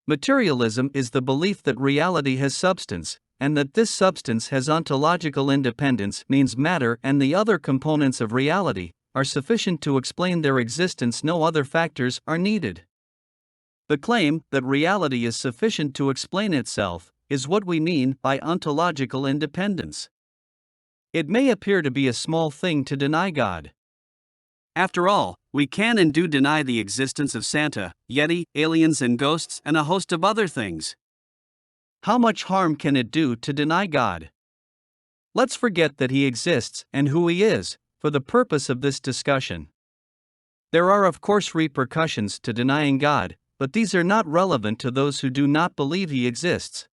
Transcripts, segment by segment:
Materialism is the belief that reality has substance, and that this substance has ontological independence, means matter and the other components of reality are sufficient to explain their existence. No other factors are needed. The claim that reality is sufficient to explain itself is what we mean by ontological independence. It may appear to be a small thing to deny God. After all, we can and do deny the existence of Santa, Yeti, aliens and ghosts, and a host of other things. How much harm can it do to deny God? Let's forget that He exists and who He is, for the purpose of this discussion. There are of course repercussions to denying God, but these are not relevant to those who do not believe He exists.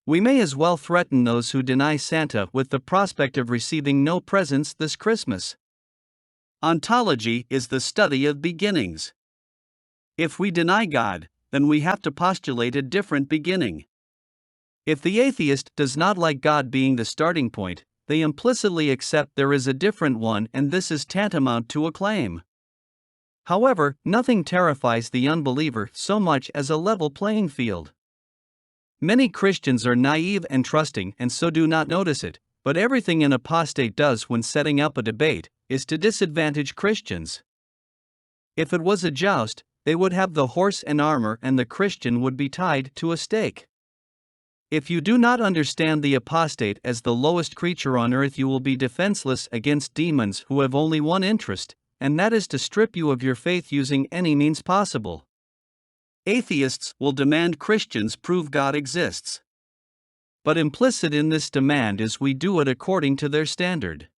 We may as well threaten those who deny Santa with the prospect of receiving no presents this Christmas. Ontology is the study of beginnings. If we deny God, then we have to postulate a different beginning. If the atheist does not like God being the starting point, they implicitly accept there is a different one, and this is tantamount to a claim. However, nothing terrifies the unbeliever so much as a level playing field. Many Christians are naive and trusting and so do not notice it, but everything an apostate does when setting up a debate is to disadvantage Christians. If it was a joust, they would have the horse and armor and the Christian would be tied to a stake. If you do not understand the apostate as the lowest creature on earth, you will be defenseless against demons who have only one interest, and that is to strip you of your faith using any means possible. Atheists will demand Christians prove God exists. But implicit in this demand is we do it according to their standard.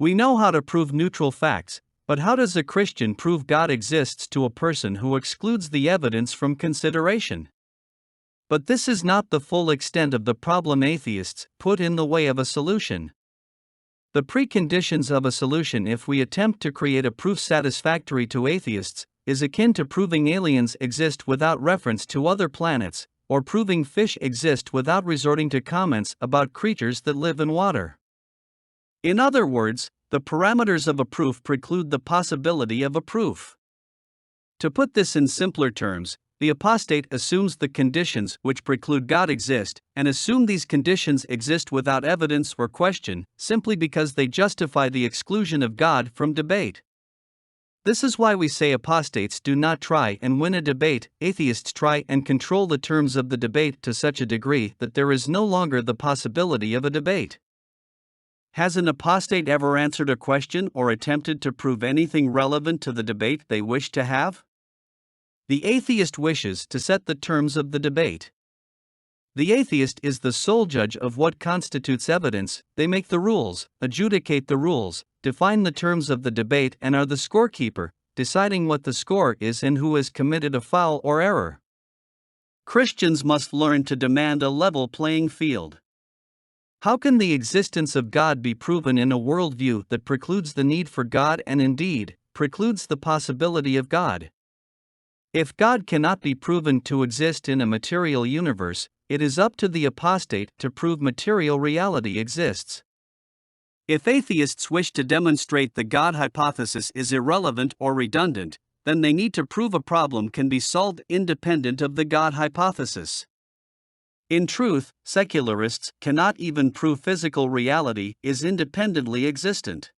We know how to prove neutral facts, but how does a Christian prove God exists to a person who excludes the evidence from consideration? But this is not the full extent of the problem atheists put in the way of a solution. The preconditions of a solution, if we attempt to create a proof satisfactory to atheists, is akin to proving aliens exist without reference to other planets, or proving fish exist without resorting to comments about creatures that live in water. In other words, the parameters of a proof preclude the possibility of a proof. To put this in simpler terms, the apostate assumes the conditions which preclude God exist, and assume these conditions exist without evidence or question, simply because they justify the exclusion of God from debate. This is why we say apostates do not try and win a debate, atheists try and control the terms of the debate to such a degree that there is no longer the possibility of a debate. Has an apostate ever answered a question or attempted to prove anything relevant to the debate they wish to have? The atheist wishes to set the terms of the debate. The atheist is the sole judge of what constitutes evidence. They make the rules, adjudicate the rules, define the terms of the debate, and are the scorekeeper, deciding what the score is and who has committed a foul or error. Christians must learn to demand a level playing field. How can the existence of God be proven in a worldview that precludes the need for God and indeed precludes the possibility of God? If God cannot be proven to exist in a material universe, it is up to the apostate to prove material reality exists. If atheists wish to demonstrate the God hypothesis is irrelevant or redundant, then they need to prove a problem can be solved independent of the God hypothesis. In truth, secularists cannot even prove physical reality is independently existent.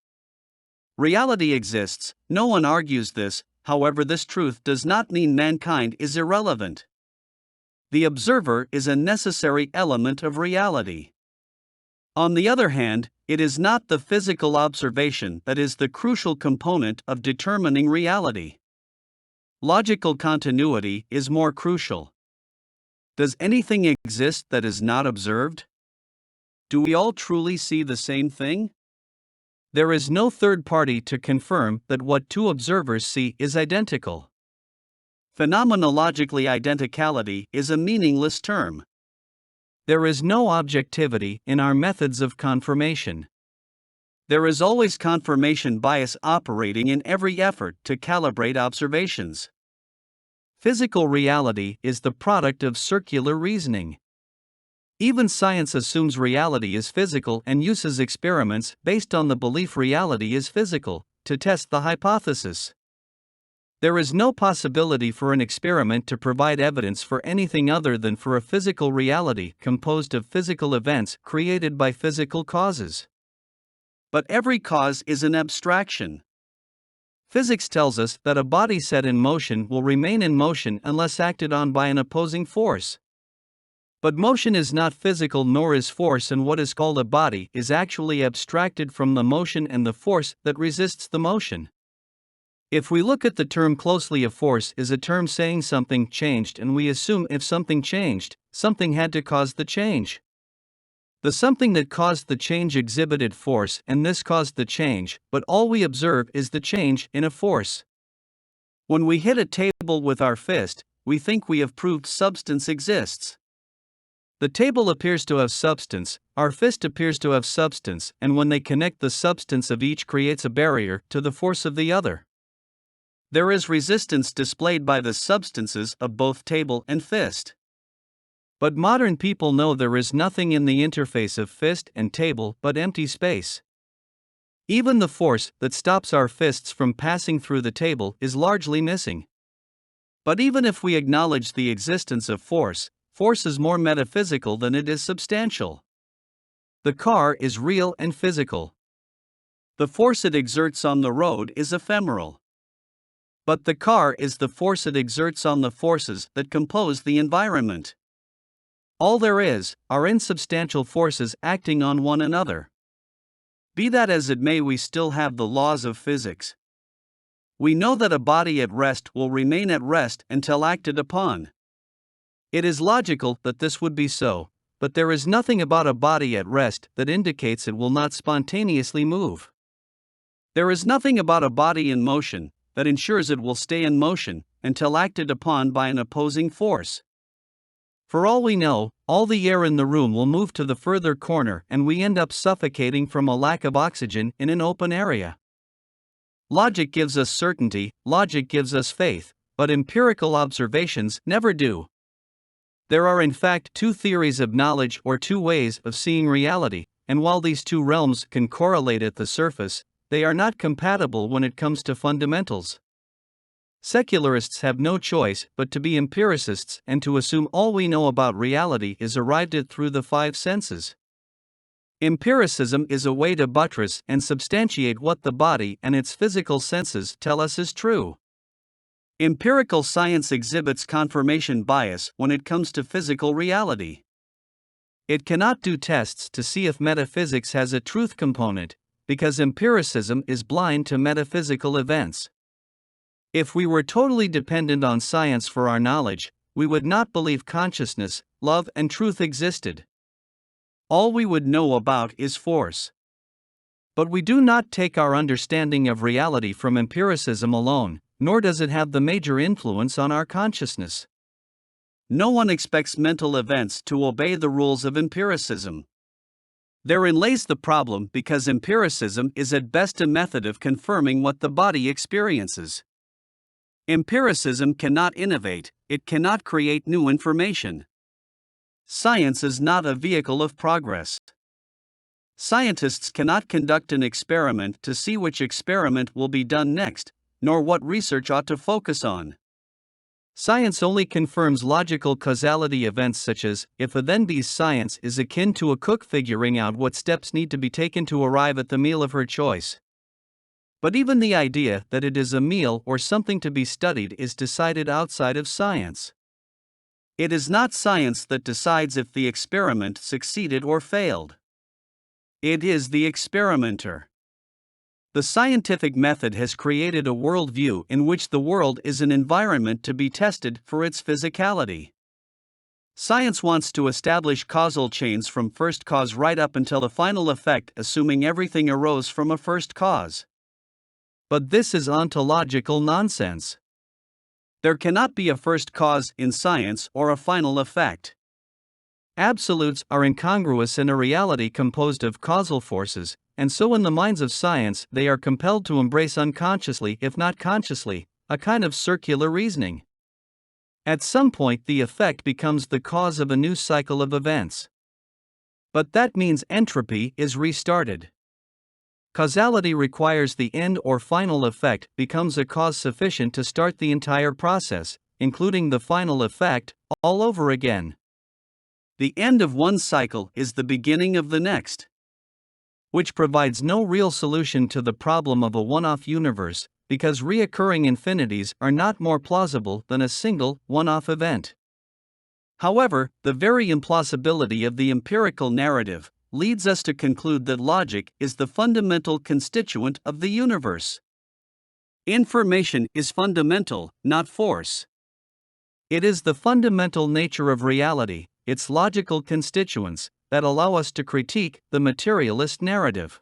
Reality exists, no one argues this, however, this truth does not mean mankind is irrelevant. The observer is a necessary element of reality. On the other hand, it is not the physical observation that is the crucial component of determining reality. Logical continuity is more crucial. Does anything exist that is not observed? Do we all truly see the same thing? There is no third party to confirm that what two observers see is identical. Phenomenologically, identicality is a meaningless term. There is no objectivity in our methods of confirmation. There is always confirmation bias operating in every effort to calibrate observations. Physical reality is the product of circular reasoning. Even science assumes reality is physical and uses experiments based on the belief reality is physical to test the hypothesis. There is no possibility for an experiment to provide evidence for anything other than for a physical reality composed of physical events created by physical causes. But every cause is an abstraction. Physics tells us that a body set in motion will remain in motion unless acted on by an opposing force. But motion is not physical, nor is force, and what is called a body is actually abstracted from the motion and the force that resists the motion. If we look at the term closely, a force is a term saying something changed, and we assume if something changed, something had to cause the change. The something that caused the change exhibited force, and this caused the change, but all we observe is the change in a force. When we hit a table with our fist, we think we have proved substance exists. The table appears to have substance, our fist appears to have substance, and when they connect, the substance of each creates a barrier to the force of the other. There is resistance displayed by the substances of both table and fist. But modern people know there is nothing in the interface of fist and table but empty space. Even the force that stops our fists from passing through the table is largely missing. But even if we acknowledge the existence of force, force is more metaphysical than it is substantial. The car is real and physical. The force it exerts on the road is ephemeral. But the car is the force it exerts on the forces that compose the environment. All there is are insubstantial forces acting on one another. Be that as it may, we still have the laws of physics. We know that a body at rest will remain at rest until acted upon. It is logical that this would be so, but there is nothing about a body at rest that indicates it will not spontaneously move. There is nothing about a body in motion that ensures it will stay in motion until acted upon by an opposing force. For all we know, all the air in the room will move to the further corner and we end up suffocating from a lack of oxygen in an open area. Logic gives us certainty, logic gives us faith, but empirical observations never do. There are in fact two theories of knowledge or two ways of seeing reality, and while these two realms can correlate at the surface, they are not compatible when it comes to fundamentals. Secularists have no choice but to be empiricists and to assume all we know about reality is arrived at through the five senses. Empiricism is a way to buttress and substantiate what the body and its physical senses tell us is true. Empirical science exhibits confirmation bias when it comes to physical reality. It cannot do tests to see if metaphysics has a truth component, because empiricism is blind to metaphysical events. If we were totally dependent on science for our knowledge, we would not believe consciousness, love, and truth existed. All we would know about is force. But we do not take our understanding of reality from empiricism alone, nor does it have the major influence on our consciousness. No one expects mental events to obey the rules of empiricism. Therein lays the problem, because empiricism is at best a method of confirming what the body experiences. Empiricism cannot innovate, it cannot create new information. Science is not a vehicle of progress. Scientists cannot conduct an experiment to see which experiment will be done next, nor what research ought to focus on. Science only confirms logical causality events such as, if a then be's science is akin to a cook figuring out what steps need to be taken to arrive at the meal of her choice. But even the idea that it is a meal or something to be studied is decided outside of science. It is not science that decides if the experiment succeeded or failed. It is the experimenter. The scientific method has created a worldview in which the world is an environment to be tested for its physicality. Science wants to establish causal chains from first cause right up until the final effect, assuming everything arose from a first cause. But this is ontological nonsense. There cannot be a first cause in science or a final effect. Absolutes are incongruous in a reality composed of causal forces, and so in the minds of science they are compelled to embrace unconsciously, if not consciously, a kind of circular reasoning. At some point the effect becomes the cause of a new cycle of events. But that means entropy is restarted. Causality requires the end or final effect becomes a cause sufficient to start the entire process, including the final effect, all over again. The end of one cycle is the beginning of the next, which provides no real solution to the problem of a one-off universe, because reoccurring infinities are not more plausible than a single, one-off event. However, the very implausibility of the empirical narrative leads us to conclude that logic is the fundamental constituent of the universe. Information is fundamental, not force. It is the fundamental nature of reality, its logical constituents, that allow us to critique the materialist narrative.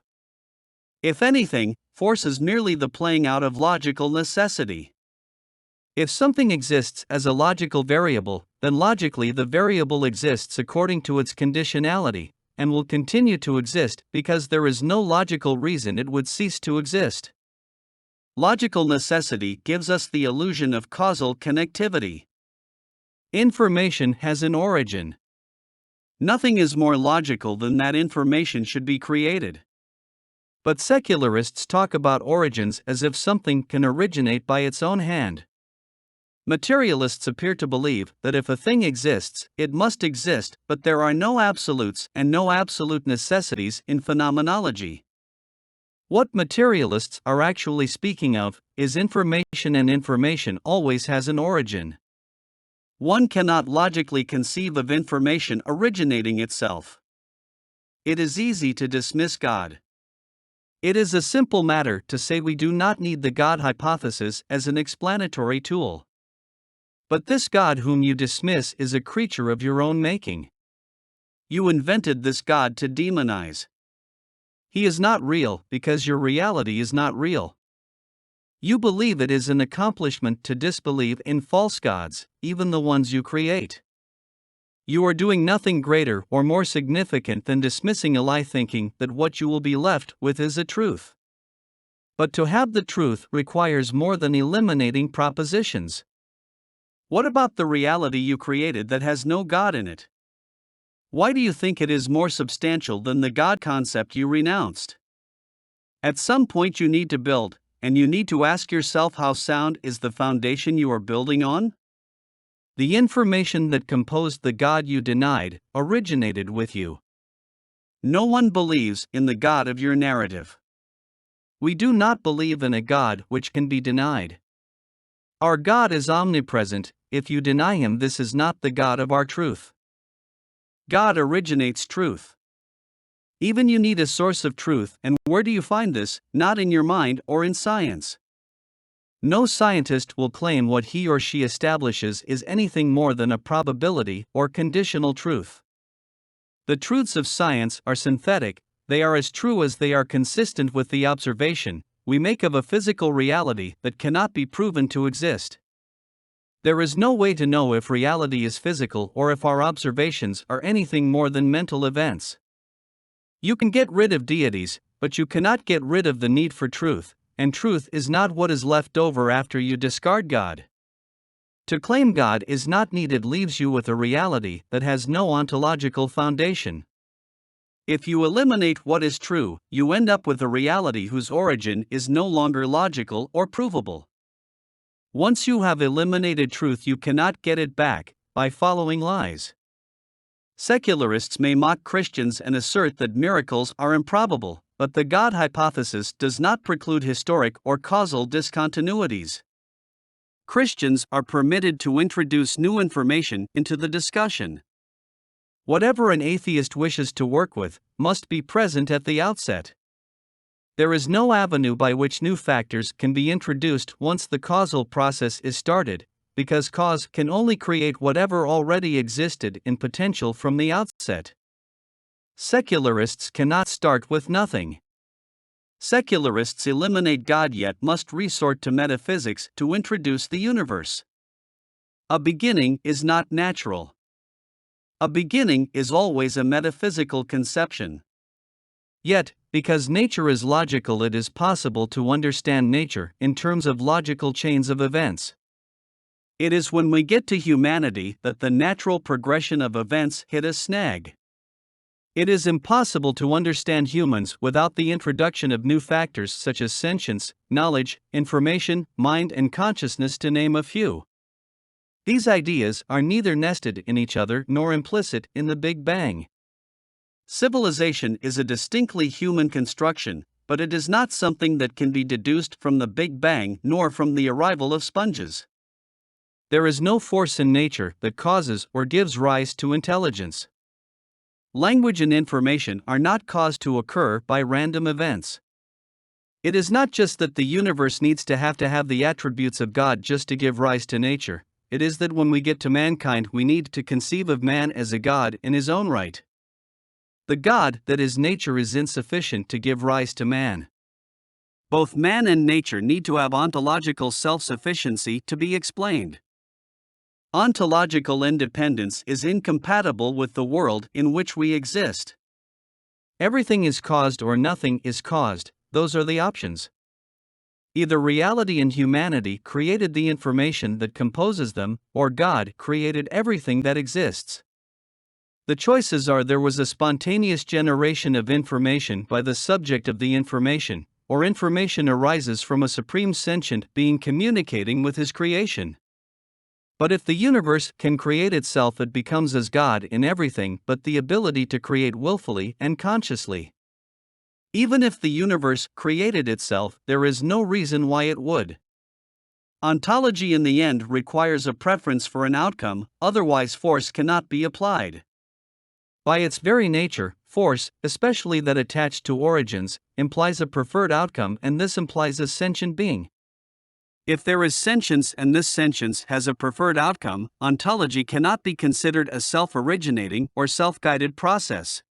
If anything, force is merely the playing out of logical necessity. If something exists as a logical variable, then logically the variable exists according to its conditionality, and will continue to exist because there is no logical reason it would cease to exist. Logical necessity gives us the illusion of causal connectivity. Information has an origin. Nothing is more logical than that information should be created. But secularists talk about origins as if something can originate by its own hand. Materialists appear to believe that if a thing exists, it must exist, but there are no absolutes and no absolute necessities in phenomenology. What materialists are actually speaking of is information, and information always has an origin. One cannot logically conceive of information originating itself. It is easy to dismiss God. It is a simple matter to say we do not need the God hypothesis as an explanatory tool. But this God whom you dismiss is a creature of your own making. You invented this God to demonize. He is not real because your reality is not real. You believe it is an accomplishment to disbelieve in false gods, even the ones you create. You are doing nothing greater or more significant than dismissing a lie, thinking that what you will be left with is a truth. But to have the truth requires more than eliminating propositions. What about the reality you created that has no God in it? Why do you think it is more substantial than the God concept you renounced? At some point you need to build, and you need to ask yourself how sound is the foundation you are building on? The information that composed the God you denied originated with you. No one believes in the God of your narrative. We do not believe in a God which can be denied. Our God is omnipresent. If you deny him, this is not the God of our truth. God originates truth. Even you need a source of truth, and where do you find this? Not in your mind or in science. No scientist will claim what he or she establishes is anything more than a probability or conditional truth. The truths of science are synthetic, they are as true as they are consistent with the observation we make of a physical reality that cannot be proven to exist. There is no way to know if reality is physical or if our observations are anything more than mental events. You can get rid of deities, but you cannot get rid of the need for truth, and truth is not what is left over after you discard God. To claim God is not needed leaves you with a reality that has no ontological foundation. If you eliminate what is true, you end up with a reality whose origin is no longer logical or provable. Once you have eliminated truth, you cannot get it back by following lies. Secularists may mock Christians and assert that miracles are improbable, but the God hypothesis does not preclude historic or causal discontinuities. Christians are permitted to introduce new information into the discussion. Whatever an atheist wishes to work with must be present at the outset. There is no avenue by which new factors can be introduced once the causal process is started, because cause can only create whatever already existed in potential from the outset. Secularists cannot start with nothing. Secularists eliminate God yet must resort to metaphysics to introduce the universe. A beginning is not natural. A beginning is always a metaphysical conception. Yet, because nature is logical, it is possible to understand nature in terms of logical chains of events. It is when we get to humanity that the natural progression of events hit a snag. It is impossible to understand humans without the introduction of new factors such as sentience, knowledge, information, mind, and consciousness, to name a few. These ideas are neither nested in each other nor implicit in the Big Bang. Civilization is a distinctly human construction, but it is not something that can be deduced from the Big Bang nor from the arrival of sponges. There is no force in nature that causes or gives rise to intelligence. Language and information are not caused to occur by random events. It is not just that the universe needs to have the attributes of God just to give rise to nature, it is that when we get to mankind we need to conceive of man as a God in his own right. The God that is nature is insufficient to give rise to man. Both man and nature need to have ontological self-sufficiency to be explained. Ontological independence is incompatible with the world in which we exist. Everything is caused or nothing is caused, those are the options. Either reality and humanity created the information that composes them, or God created everything that exists. The choices are: there was a spontaneous generation of information by the subject of the information, or information arises from a supreme sentient being communicating with his creation. But if the universe can create itself, it becomes as God in everything but the ability to create willfully and consciously. Even if the universe created itself, there is no reason why it would. Ontology in the end requires a preference for an outcome, otherwise force cannot be applied. By its very nature, force, especially that attached to origins, implies a preferred outcome, and this implies a sentient being. If there is sentience and this sentience has a preferred outcome, ontology cannot be considered a self-originating or self-guided process.